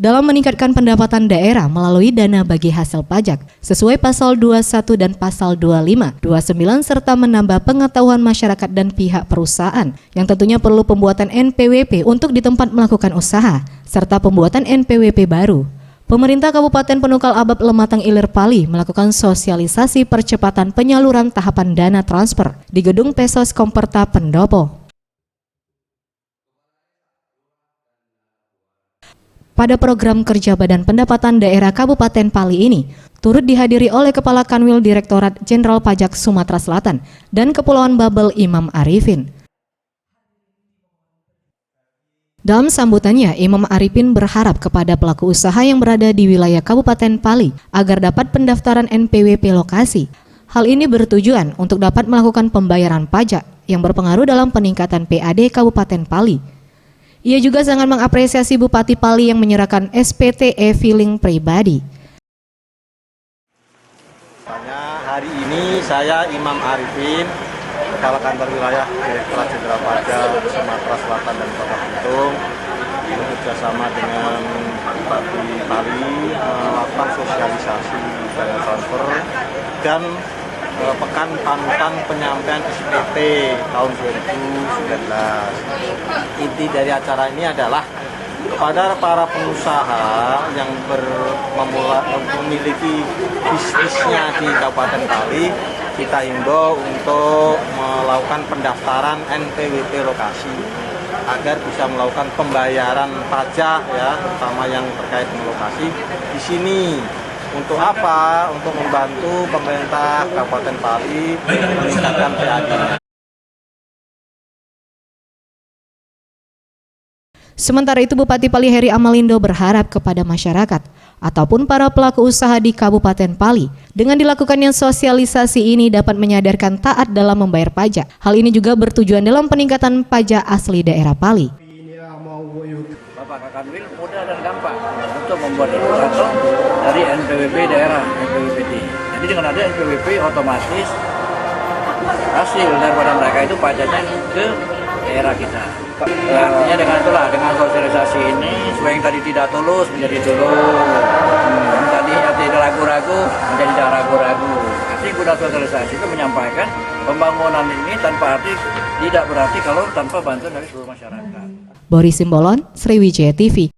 dalam meningkatkan pendapatan daerah melalui dana bagi hasil pajak sesuai pasal 21 dan pasal 25, 29 serta menambah pengetahuan masyarakat dan pihak perusahaan yang tentunya perlu pembuatan NPWP untuk di tempat melakukan usaha serta pembuatan NPWP baru. Pemerintah Kabupaten Penukal Abab Lematang Ilir Pali melakukan sosialisasi percepatan penyaluran tahapan dana transfer di Gedung Pesos Komperta Pendopo. Pada program kerja Badan Pendapatan Daerah Kabupaten Pali ini, turut dihadiri oleh Kepala Kanwil Direktorat Jenderal Pajak Sumatera Selatan dan Kepulauan Babel Imam Arifin. Dalam sambutannya, Imam Arifin berharap kepada pelaku usaha yang berada di wilayah Kabupaten Pali agar dapat pendaftaran NPWP lokasi. Hal ini bertujuan untuk dapat melakukan pembayaran pajak yang berpengaruh dalam peningkatan PAD Kabupaten Pali. Ia juga sangat mengapresiasi Bupati Pali yang menyerahkan SPT e-filing pribadi. Hari ini saya Imam Arifin, Kepala Kantor Wilayah Direktorat Jenderal Pajak Sumatera Selatan dan Kota Bitung, bekerjasama dengan Bupati Pali melakukan sosialisasi dana transfer dan pekan panutan penyampaian SPT tahun 2019. Inti dari acara ini adalah kepada para pengusaha yang memiliki bisnisnya di Kabupaten Pali, kita himbau untuk melakukan pendaftaran NPWP lokasi agar bisa melakukan pembayaran pajak ya, terutama yang terkait dengan lokasi di sini. Untuk apa? Untuk membantu pemerintah Kabupaten Pali meningkatkan PAD-nya. Sementara itu, Bupati Pali Heri Amalindo berharap kepada masyarakat ataupun para pelaku usaha di Kabupaten Pali dengan dilakukannya sosialisasi ini dapat menyadarkan taat dalam membayar pajak. Hal ini juga bertujuan dalam peningkatan pajak asli daerah Pali. Bapak Kakanwil mudah dan gampang untuk membuat indikator dari NPWP daerah, NPWPD. Jadi dengan ada NPWP otomatis hasil daripada mereka itu pajaknya ke daerah kita. Artinya dengan itulah, dengan sosialisasi ini supaya yang tadi tidak tulus menjadi tulus, yang tadi tidak ragu-ragu menjadi tidak ragu-ragu. Artinya guna sosialisasi itu menyampaikan pembangunan ini tanpa arti tidak berarti kalau tanpa bantuan dari seluruh masyarakat. Boris Simbolon, Sriwijaya TV.